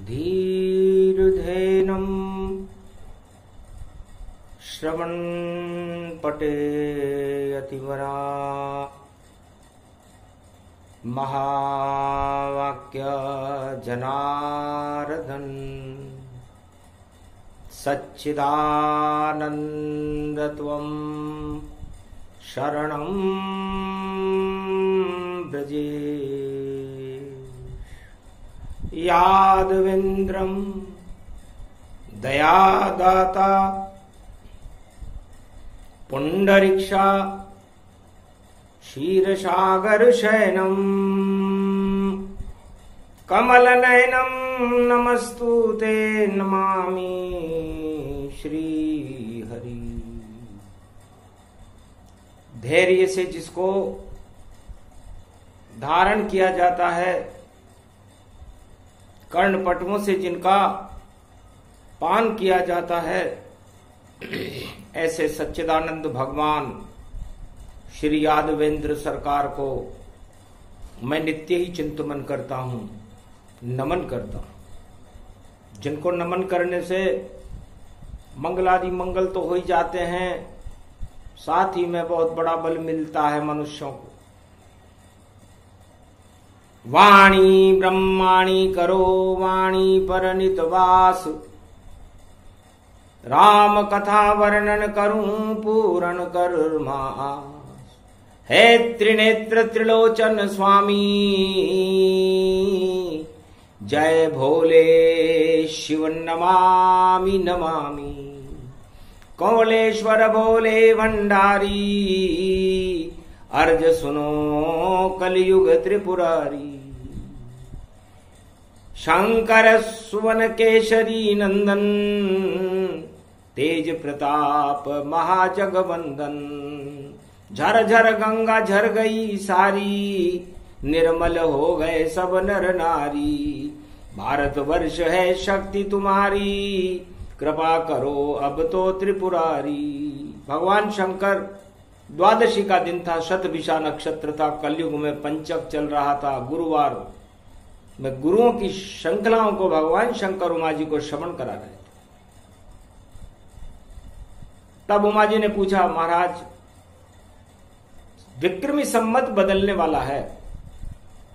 धीर्धेनं श्रवणपटे अतिवरा महावाक्य जनार्दन सच्चिदानन्दत्वं शरणं व्रजे यादवेन्द्रं दयादाता पुंडरीक्षा क्षीरसागरशयनं कमलनयनं नमस्तुते नमामि श्रीहरि। धैर्य से जिसको धारण किया जाता है, कर्णपटुओं से जिनका पान किया जाता है, ऐसे सच्चिदानंद भगवान श्री यादवेंद्र सरकार को मैं नित्य ही चिंतन करता हूं, नमन करता हूं। जिनको नमन करने से मंगलादि मंगल तो हो ही जाते हैं, साथ ही में बहुत बड़ा बल मिलता है मनुष्यों को। वाणी ब्रह्माणी करो वाणी पर नितवास, राम कथा वर्णन करूं पूर्ण कर मास। हे त्रिनेत्र त्रिलोचन स्वामी, जय भोले शिव नमामि नमामि। कमलेश्वर भोले भंडारी, अर्ज सुनो कलयुग त्रिपुरारी। शंकर सुवन केशरी नंदन, तेज प्रताप महाजगवंदन। झर झर गंगा झर गई सारी, निर्मल हो गए सब नर नारी। भारतवर्ष है शक्ति तुम्हारी, कृपा करो अब तो त्रिपुरारी। भगवान शंकर, द्वादशी का दिन था, शतभिषा नक्षत्र था, कलयुग में पंचक चल रहा था, गुरुवार में गुरुओं की श्रृंखलाओं को भगवान शंकर उमा जी को श्रवण करा रहे थे। तब उमा जी ने पूछा, महाराज विक्रमी संवत बदलने वाला है,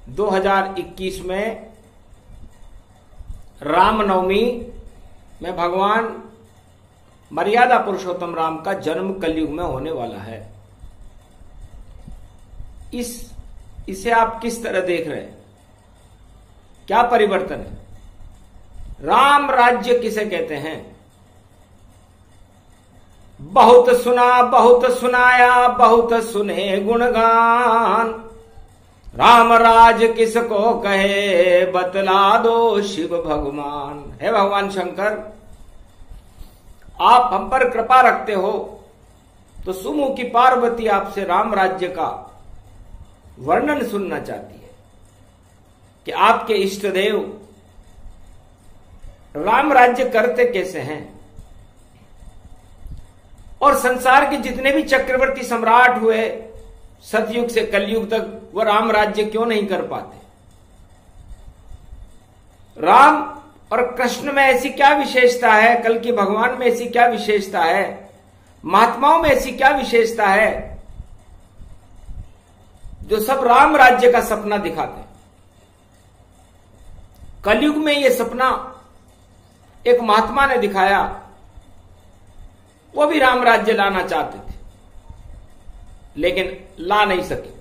2021 में रामनवमी में भगवान मर्यादा पुरुषोत्तम राम का जन्म कलयुग में होने वाला है। इसे आप किस तरह देख रहे हैं? क्या परिवर्तन है? राम राज्य किसे कहते हैं? बहुत सुना बहुत सुनाया, बहुत सुने गुणगान। राम राज किसको कहे, बतला दो शिव भगवान। हे भगवान शंकर, आप हम पर कृपा रखते हो तो सुमुखी पार्वती आपसे राम राज्य का वर्णन सुनना चाहती है कि आपके इष्ट देव राम राज्य करते कैसे हैं, और संसार के जितने भी चक्रवर्ती सम्राट हुए सतयुग से कलयुग तक, वो राम राज्य क्यों नहीं कर पाते? राम और कृष्ण में ऐसी क्या विशेषता है, कल की भगवान में ऐसी क्या विशेषता है, महात्माओं में ऐसी क्या विशेषता है जो सब राम राज्य का सपना दिखाते हैं? कलयुग में ये सपना एक महात्मा ने दिखाया, वो भी राम राज्य लाना चाहते थे लेकिन ला नहीं सके।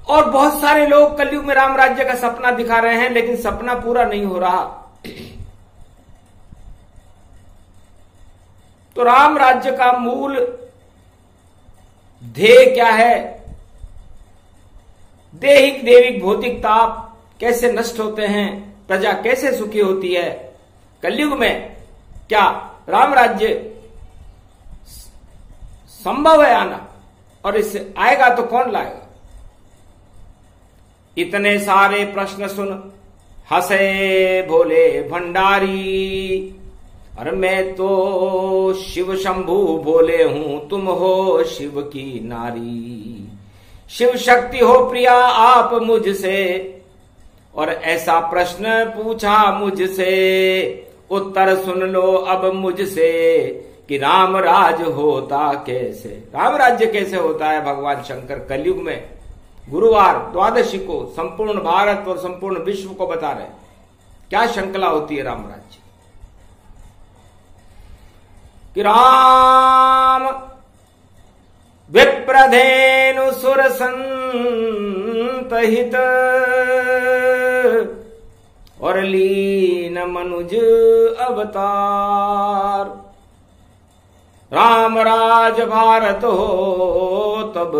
और बहुत सारे लोग कलयुग में राम राज्य का सपना दिखा रहे हैं लेकिन सपना पूरा नहीं हो रहा। तो राम राज्य का मूल ध्येय क्या है? दैहिक देविक भौतिक ताप कैसे नष्ट होते हैं, प्रजा कैसे सुखी होती है। कलयुग में क्या राम राज्य संभव है आना? और इससे आएगा तो कौन लाएगा? इतने सारे प्रश्न सुन हंसे भोले भंडारी, और मैं तो शिव शंभु बोले हूं, तुम हो शिव की नारी। शिव शक्ति हो प्रिया आप मुझसे, और ऐसा प्रश्न पूछा मुझसे, उत्तर सुन लो अब मुझसे कि राम राज होता कैसे। राम राज्य कैसे होता है भगवान शंकर कलयुग में गुरुवार द्वादशी को संपूर्ण भारत और संपूर्ण विश्व को बता रहे हैं क्या श्रृंखला होती है राम राज्य कि राम विप्रधेनु सुर संतहित और लीन मनुज अवतार। राम राज भारत हो तब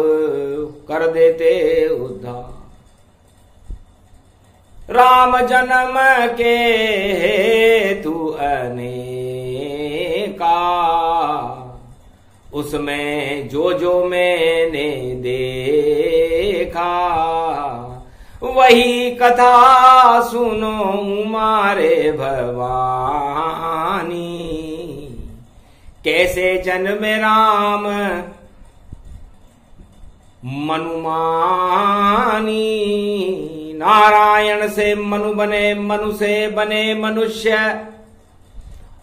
कर देते उद्धार। राम जन्म के हेतु अनेका, उसमें जो जो मैंने देखा वही कथा सुनो मारे भवानी। कैसे जन्मे राम मनुमानी, नारायण से मनु बने, मनु से बने मनुष्य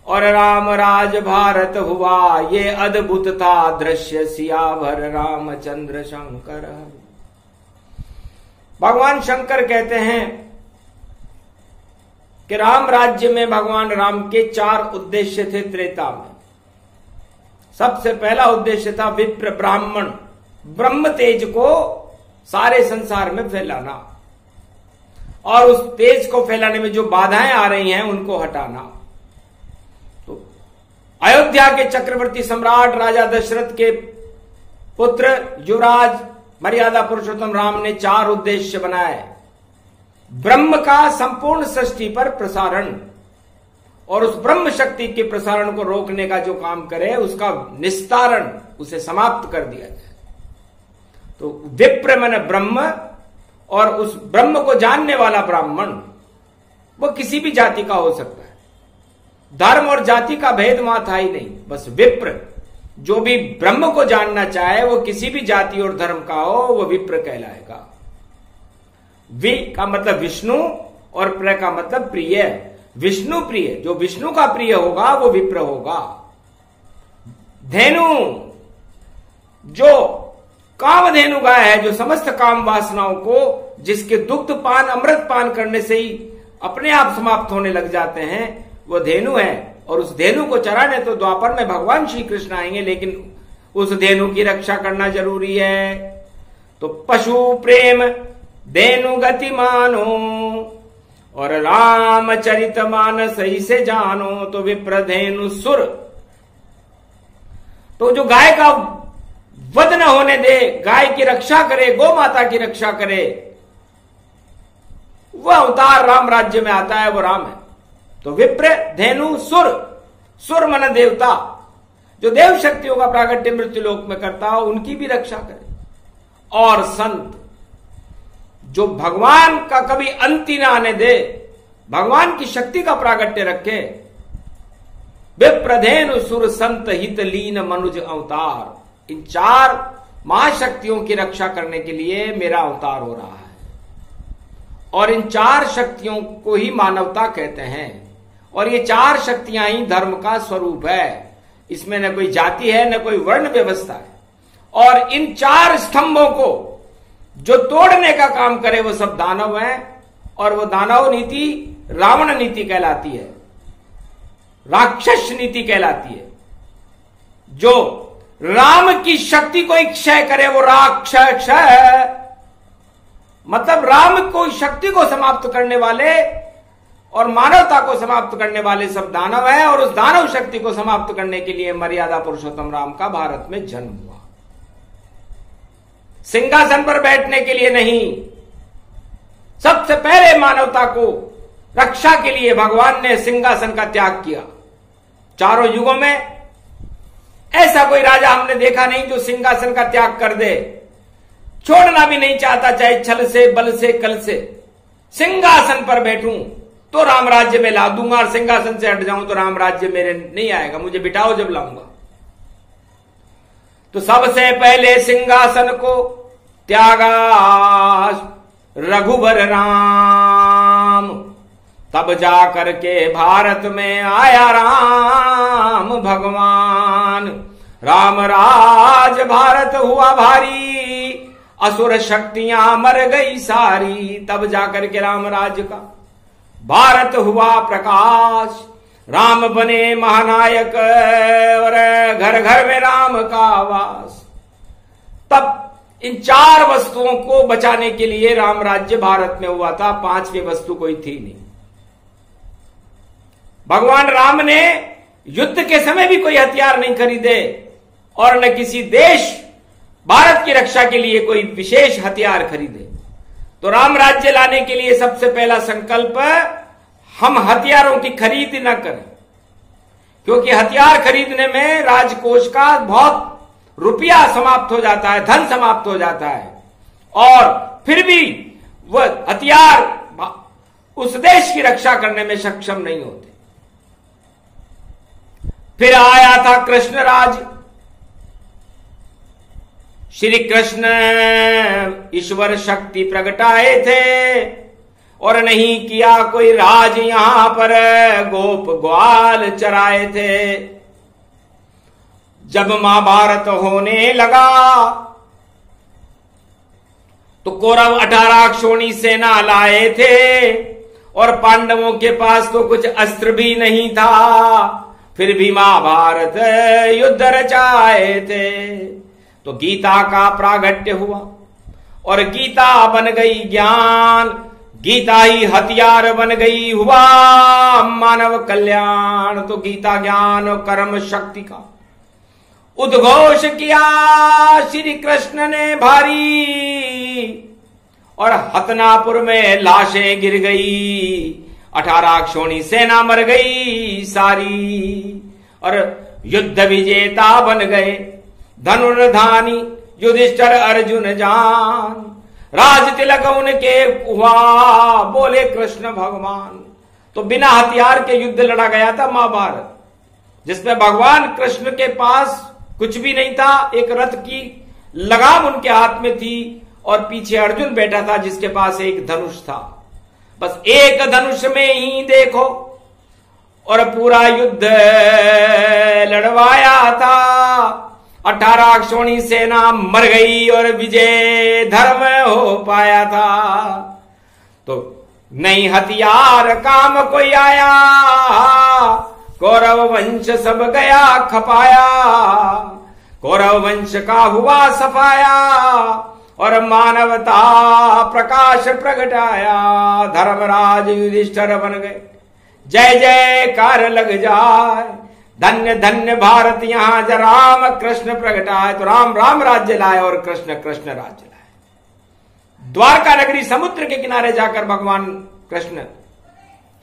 और राम राज भारत हुआ। ये अद्भुत था दृश्य सियावर रामचंद्र शंकर। भगवान शंकर कहते हैं कि राम राज्य में भगवान राम के 4 उद्देश्य थे त्रेता में। सबसे पहला उद्देश्य था विप्र ब्राह्मण ब्रह्म तेज को सारे संसार में फैलाना और उस तेज को फैलाने में जो बाधाएं आ रही हैं उनको हटाना। तो अयोध्या के चक्रवर्ती सम्राट राजा दशरथ के पुत्र युवराज मर्यादा पुरुषोत्तम राम ने 4 उद्देश्य बनाए। ब्रह्म का संपूर्ण सृष्टि पर प्रसारण और उस ब्रह्म शक्ति के प्रसारण को रोकने का जो काम करे उसका निस्तारण, उसे समाप्त कर दिया जाए। तो विप्र मन ब्रह्म और उस ब्रह्म को जानने वाला ब्राह्मण वो किसी भी जाति का हो सकता है। धर्म और जाति का भेद वहां था ही नहीं, बस विप्र जो भी ब्रह्म को जानना चाहे वो किसी भी जाति और धर्म का हो वो विप्र कहलाएगा। वि का मतलब विष्णु और प्र का मतलब प्रिय। विष्णु प्रिय, जो विष्णु का प्रिय होगा वो विप्र होगा। धेनु जो कामधेनु गाय है, जो समस्त काम वासनाओं को, जिसके दुग्ध पान अमृत पान करने से ही अपने आप समाप्त होने लग जाते हैं, वो धेनु है। और उस धेनु को चराने तो द्वापर में भगवान श्री कृष्ण आएंगे, लेकिन उस धेनु की रक्षा करना जरूरी है। तो पशु प्रेम धेनु गति मानो और रामचरित मानस ही से जानो। तो विप्र धेनु सुर, तो जो गाय का वध न होने दे, गाय की रक्षा करे, गौ माता की रक्षा करे, वह अवतार राम राज्य में आता है, वो राम है। तो विप्र धेनु सुर, सुर मन देवता, जो देव शक्तियों का प्रागट्य मृत्युलोक में करता हो उनकी भी रक्षा करे। और संत जो भगवान का कभी अंत ही ना आने दे, भगवान की शक्ति का प्रागट्य रखे। विप्रधेनु सुर संत हित लीन मनुज अवतार। इन 4 महाशक्तियों की रक्षा करने के लिए मेरा अवतार हो रहा है और इन 4 शक्तियों को ही मानवता कहते हैं। और ये 4 शक्तियां ही धर्म का स्वरूप है। इसमें न कोई जाति है न कोई वर्ण व्यवस्था है। और इन 4 स्तंभों को जो तोड़ने का काम करे वो सब दानव हैं। और वो दानव नीति रावण नीति कहलाती है, राक्षस नीति कहलाती है। जो राम की शक्ति को क्षय करे वो राक्षस है। मतलब राम को शक्ति को समाप्त करने वाले और मानवता को समाप्त करने वाले सब दानव है। और उस दानव शक्ति को समाप्त करने के लिए मर्यादा पुरुषोत्तम राम का भारत में जन्म हुआ। सिंहासन पर बैठने के लिए नहीं, सबसे पहले मानवता को रक्षा के लिए भगवान ने सिंहासन का त्याग किया। चारों युगों में ऐसा कोई राजा हमने देखा नहीं जो सिंहासन का त्याग कर दे, छोड़ना भी नहीं चाहता, चाहे छल से बल से कल से। सिंहासन पर बैठूं तो राम राज्य में ला दूंगा और सिंहासन से हट जाऊं तो राम राज्य मेरे नहीं आएगा, मुझे बिठाओ जब लाऊंगा। तो सबसे पहले सिंहासन को त्यागा रघुबर राम। तब जा करके भारत में आया राम भगवान। राम राज भारत हुआ भारी, असुर शक्तियां मर गई सारी। तब जाकर के राम राज्य का भारत हुआ प्रकाश, राम बने महानायक और घर घर में राम का वास। तब इन 4 वस्तुओं को बचाने के लिए राम राज्य भारत में हुआ था, 5वीं वस्तु कोई थी नहीं। भगवान राम ने युद्ध के समय भी कोई हथियार नहीं खरीदे और न किसी देश भारत की रक्षा के लिए कोई विशेष हथियार खरीदे। तो राम राज्य लाने के लिए सबसे पहला संकल्प, हम हथियारों की खरीद न करें, क्योंकि हथियार खरीदने में राजकोष का बहुत रुपया समाप्त हो जाता है, धन समाप्त हो जाता है, और फिर भी वह हथियार उस देश की रक्षा करने में सक्षम नहीं होते। फिर आया था कृष्ण राज। श्री कृष्ण ईश्वर शक्ति प्रगटाए थे और नहीं किया कोई राज, यहां पर गोप ग्वाल चराए थे। जब महाभारत होने लगा तो कौरव 18 क्षोणी सेना लाए थे और पांडवों के पास तो कुछ अस्त्र भी नहीं था, फिर भी महाभारत युद्ध रचाए थे। तो गीता का प्रागट्य हुआ और गीता बन गई ज्ञान, गीता ही हथियार बन गई, हुआ मानव कल्याण। तो गीता ज्ञान और कर्म शक्ति का उद्घोष किया श्री कृष्ण ने भारी, और हतनापुर में लाशें गिर गई, 18 क्षोणी सेना मर गई सारी, और युद्ध विजेता बन गए धनुर्धानी युधिष्ठिर अर्जुन जान। राज तिलक उनके हुआ, बोले कृष्ण भगवान। तो बिना हथियार के युद्ध लड़ा गया था महाभारत, जिसमें भगवान कृष्ण के पास कुछ भी नहीं था, एक रथ की लगाम उनके हाथ में थी और पीछे अर्जुन बैठा था जिसके पास एक धनुष था। बस एक धनुष में ही देखो और पूरा युद्ध लड़वाया था। 18 क्षोणी सेना मर गई और विजय धर्म हो पाया था। तो नहीं हथियार काम कोई आया, कौरव वंश सब गया खपाया, कौरव वंश का हुआ सफाया और मानवता प्रकाश प्रगटाया। धर्मराज युधिष्ठिर बन गए, जय जयकार लग जाए, धन्य धन्य भारत यहां जब राम कृष्ण प्रगटाए। तो राम राम राज्य लाए और कृष्ण कृष्ण राज्य लाए। द्वारका नगरी समुद्र के किनारे जाकर भगवान कृष्ण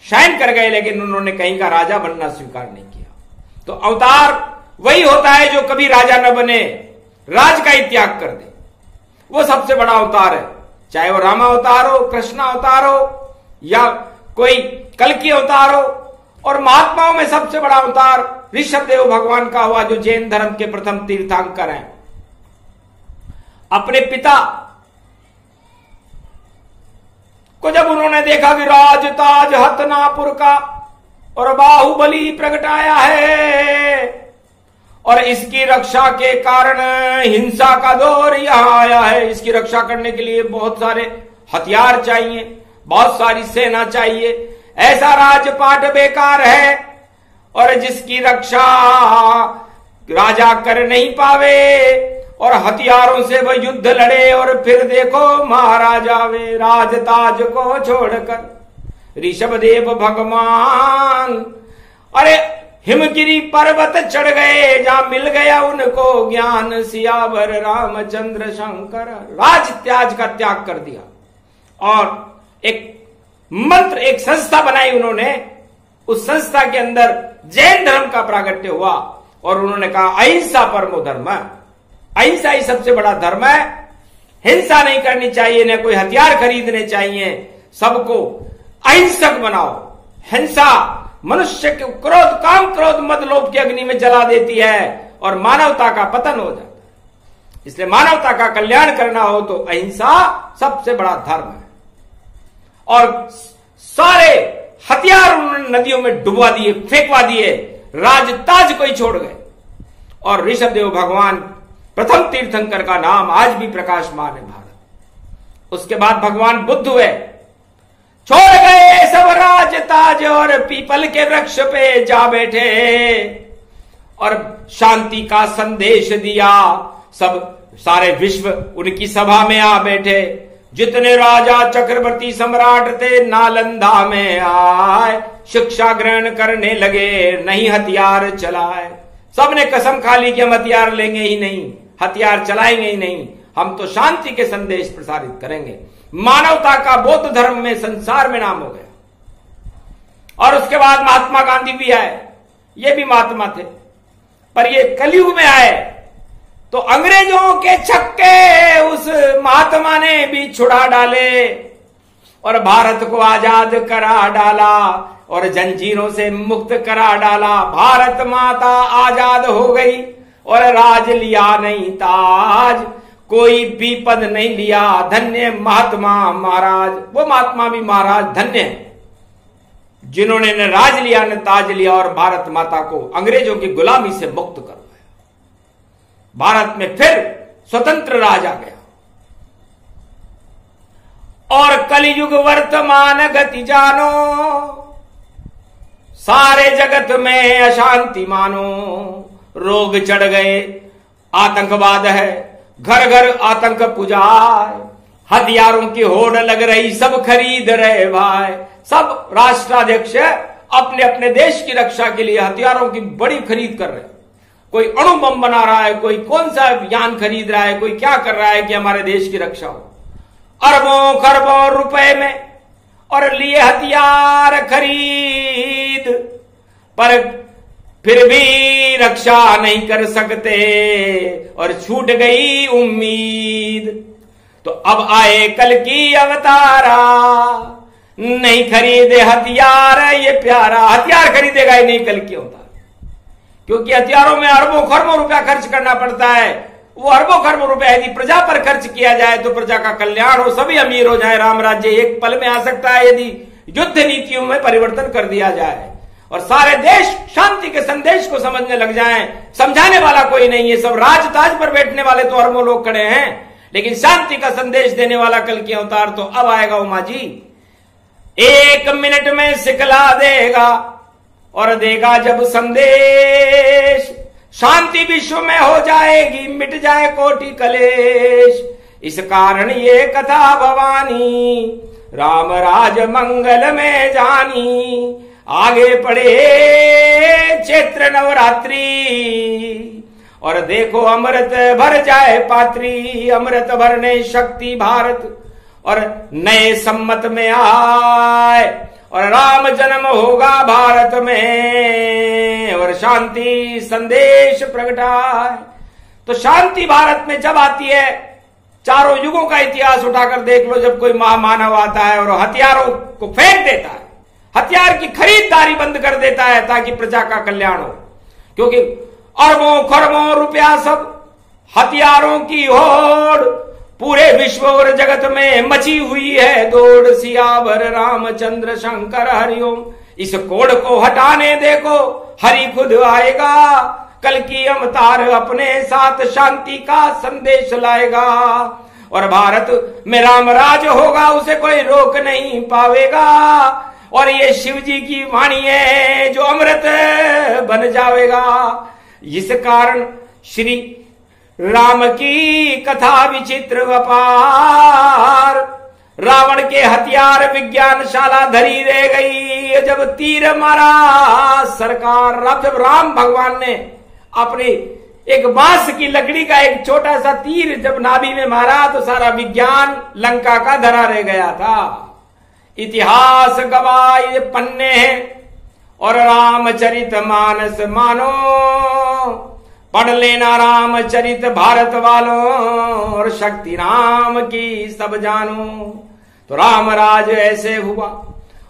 शयन कर गए, लेकिन उन्होंने कहीं का राजा बनना स्वीकार नहीं किया। तो अवतार वही होता है जो कभी राजा न बने, राज का ही त्याग कर दे, वो सबसे बड़ा अवतार है। चाहे वो रामा अवतार हो, कृष्ण अवतार हो या कोई कल्कि अवतार हो। और महात्माओं में सबसे बड़ा अवतार ऋषभदेव भगवान का हुआ, जो जैन धर्म के प्रथम तीर्थंकर हैं। अपने पिता को जब उन्होंने देखा कि राज ताज हतनापुर का और बाहुबली प्रगटाया है और इसकी रक्षा के कारण हिंसा का दौर यहां आया है, इसकी रक्षा करने के लिए बहुत सारे हथियार चाहिए, बहुत सारी सेना चाहिए, ऐसा राजपाट बेकार है और जिसकी रक्षा राजा कर नहीं पावे और हथियारों से वह युद्ध लड़े और फिर देखो महाराजा वे राजताज को छोड़कर ऋषभदेव भगवान अरे हिमगिरी पर्वत चढ़ गए, जहां मिल गया उनको ज्ञान सियावर रामचंद्र शंकर। राज त्याज का त्याग कर दिया और एक मंत्र, एक संस्था बनाई उन्होंने। उस संस्था के अंदर जैन धर्म का प्रागट्य हुआ और उन्होंने कहा अहिंसा परमो धर्म, अहिंसा ही सबसे बड़ा धर्म है। हिंसा नहीं करनी चाहिए, न कोई हथियार खरीदने चाहिए, सबको अहिंसक बनाओ। हिंसा मनुष्य के क्रोध, काम क्रोध मद लोभ की अग्नि में जला देती है और मानवता का पतन हो जाता है। इसलिए मानवता का कल्याण करना हो तो अहिंसा सबसे बड़ा धर्म है। और सारे हथियार उन्होंने नदियों में डुबवा दिए, फेंकवा दिए, राज ताज को ही छोड़ गए। और ऋषभदेव भगवान प्रथम तीर्थंकर का नाम आज भी प्रकाशमान है भारत। उसके बाद भगवान बुद्ध हुए, छोड़ गए सब राज ताज और पीपल के वृक्ष पे जा बैठे और शांति का संदेश दिया। सब सारे विश्व उनकी सभा में आ बैठे। जितने राजा चक्रवर्ती सम्राट थे नालंदा में आए, शिक्षा ग्रहण करने लगे, नहीं हथियार चलाए। सबने कसम खा ली कि हम हथियार लेंगे ही नहीं, हथियार चलाएंगे ही नहीं, हम तो शांति के संदेश प्रसारित करेंगे। मानवता का बौद्ध धर्म में संसार में नाम हो गया। और उसके बाद महात्मा गांधी भी आए, ये भी महात्मा थे, पर ये कलयुग में आए तो अंग्रेजों के छक्के उस महात्मा ने भी छुड़ा डाले और भारत को आजाद करा डाला और जंजीरों से मुक्त करा डाला। भारत माता आजाद हो गई और राज लिया नहीं ताज, कोई भी पद नहीं लिया। धन्य महात्मा महाराज, वो महात्मा भी महाराज धन्य है जिन्होंने न राज लिया न ताज लिया और भारत माता को अंग्रेजों की गुलामी से मुक्त करवाया। भारत में फिर स्वतंत्र राज आ गया। और कलयुग वर्तमान गति जानो, सारे जगत में अशांति मानो। रोग चढ़ गए, आतंकवाद है, घर घर आतंक पुजाए, हथियारों की होड़ लग रही, सब खरीद रहे भाई। सब राष्ट्राध्यक्ष अपने अपने देश की रक्षा के लिए हथियारों की बड़ी खरीद कर रहे हैं। कोई अणु बम बना रहा है, कोई कौन सा यान खरीद रहा है, कोई क्या कर रहा है कि हमारे देश की रक्षा हो। अरबों खरबों रुपए में और लिए हथियार खरीद, पर फिर भी रक्षा नहीं कर सकते और छूट गई उम्मीद। तो अब आए कल की अवतारा, नहीं खरीदे हथियार ये प्यारा। हथियार खरीदेगा ही नहीं कल की अवतार, क्योंकि हथियारों में अरबों खरबों रुपया खर्च करना पड़ता है। वो अरबों खरबों रुपया यदि प्रजा पर खर्च किया जाए तो प्रजा का कल्याण हो, सभी अमीर हो जाए। राम राज्य एक पल में आ सकता है यदि युद्ध नीतियों में परिवर्तन कर दिया जाए और सारे देश शांति के संदेश को समझने लग जाएं। समझाने वाला कोई नहीं है, सब राजताज पर बैठने वाले तो अरबों लोग खड़े हैं, लेकिन शांति का संदेश देने वाला कल की अवतार तो अब आएगा। उमा जी 1 मिनट में सिखला देगा और देगा जब संदेश, शांति विश्व में हो जाएगी, मिट जाए कोटि कलेश। इस कारण ये कथा भवानी, राम राज मंगल में जानी। आगे पढ़े चैत्र नवरात्रि और देखो अमृत भर जाए पात्री। अमृत भरने शक्ति भारत और नए सम्मत में आए और राम जन्म होगा भारत में और शांति संदेश प्रगटाए। तो शांति भारत में जब आती है, चारों युगों का इतिहास उठाकर देख लो, जब कोई महामानव आता है और हथियारों को फेंक देता है, हथियार की खरीदारी बंद कर देता है ताकि प्रजा का कल्याण हो। क्योंकि अरबों खरबों रुपया सब हथियारों की होड़, पूरे विश्व और जगत में मची हुई है दौड़। सियावर रामचंद्र शंकर हरिओम, इस कोड़ को हटाने देखो हरि खुद आएगा। कल की अवतार अपने साथ शांति का संदेश लाएगा और भारत में राम राज होगा, उसे कोई रोक नहीं पावेगा। और ये शिव जी की वाणी है जो अमृत बन जाएगा। इस कारण श्री राम की कथा विचित्र अपार। रावण के हथियार विज्ञानशाला धरी रह गई जब तीर मारा सरकार। जब राम भगवान ने अपनी एक बांस की लकड़ी का एक छोटा सा तीर जब नाभि में मारा तो सारा विज्ञान लंका का धरा रह गया था। इतिहास गवाह पन्ने हैं और रामचरित मानस मानो, पढ़ लेना रामचरित भारत वालों और शक्ति राम की सब जानो। तो राम राज ऐसे हुआ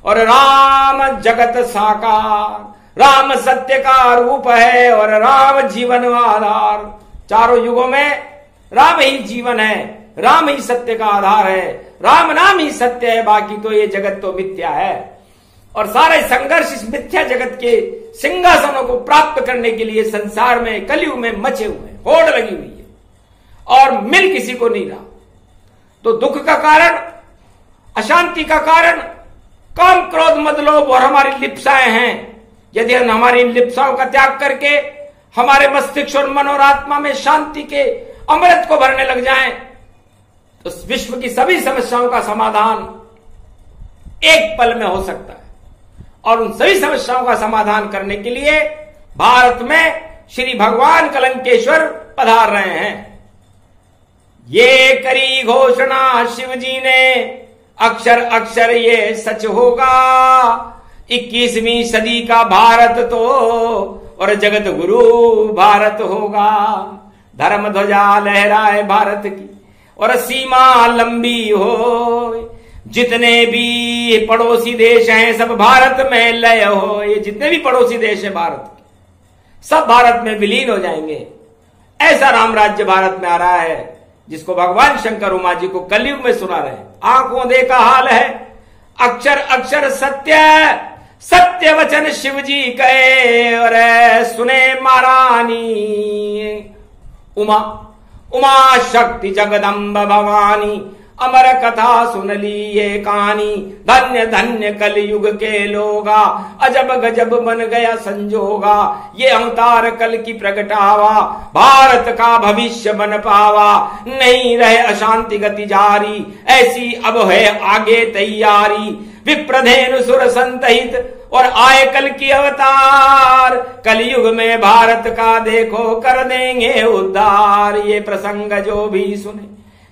और राम जगत साकार। राम सत्य का रूप है और राम जीवन आधार। चारों युगों में राम ही जीवन है, राम ही सत्य का आधार है, राम नाम ही सत्य है, बाकी तो ये जगत तो मिथ्या है। और सारे संघर्ष इस मिथ्या जगत के सिंहासनों को प्राप्त करने के लिए संसार में कलयुग में मचे हुए हैं, होड़ लगी हुई है और मिल किसी को नहीं रहा। तो दुख का कारण, अशांति का कारण काम, क्रोध, मद, लोभ और हमारी लिप्साएं हैं। यदि हम हमारी इन लिप्साओं का त्याग करके हमारे मस्तिष्क और मन और आत्मा में शांति के अमृत को भरने लग जाएं, तो विश्व की सभी समस्याओं का समाधान एक पल में हो सकता है। और उन सभी समस्याओं का समाधान करने के लिए भारत में श्री भगवान कलंकेश्वर पधार रहे हैं। ये करी घोषणा शिव जी ने, अक्षर अक्षर ये सच होगा। 21वीं सदी का भारत तो और जगत गुरु भारत होगा। धर्म ध्वजा लहराए भारत की और सीमा लंबी हो। जितने भी पड़ोसी देश हैं सब भारत में लय हो। ये जितने भी पड़ोसी देश हैं भारत के, सब भारत में विलीन हो जाएंगे। ऐसा राम राज्य भारत में आ रहा है, जिसको भगवान शंकर उमा जी को कलयुग में सुना रहे हैं। आंखों देखा हाल है, अक्षर अक्षर सत्य, सत्य वचन शिव जी कहे और सुने महारानी। उमा उमा शक्ति जगदम्ब भवानी, अमर कथा सुन ली ये कहानी। धन्य धन्य कलयुग के लोगा, अजब गजब बन गया संजोगा। ये अवतार कल की प्रगटावा, भारत का भविष्य बन पावा। नहीं रहे अशांति गति जारी, ऐसी अब है आगे तैयारी। विप्रधेनु सुर संतहित और आए कल की अवतार। कलयुग में भारत का देखो कर देंगे उद्धार। ये प्रसंग जो भी सुने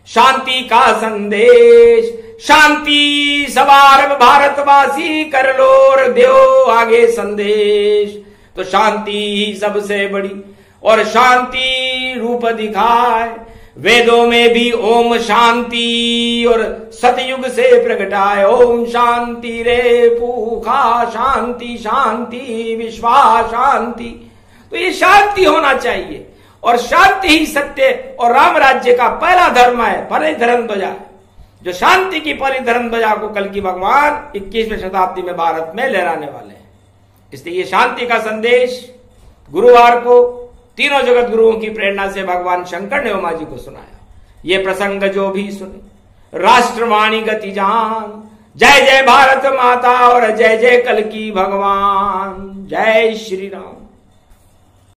शांति का संदेश, शांति सवार भारतवासी कर लो और दो आगे संदेश। तो शांति ही सबसे बड़ी और शांति रूप दिखाए। वेदों में भी ओम शांति और सतयुग से प्रगटाए। ओम शांति रे पूखा शांति, शांति विश्वा शांति। तो ये शांति होना चाहिए और शांति ही सत्य और राम राज्य का पहला धर्म है, पहली धर्म ध्वजा। जो शांति की पहली धर्म ध्वजा को कल की भगवान 21वीं शताब्दी में भारत में लहराने वाले हैं। इसलिए ये शांति का संदेश गुरुवार को तीनों जगत गुरुओं की प्रेरणा से भगवान शंकर ने उमा जी को सुनाया। ये प्रसंग जो भी सुने राष्ट्रवाणी गति जान। जय जय भारत माता और जय जय कल की भगवान। जय श्री राम।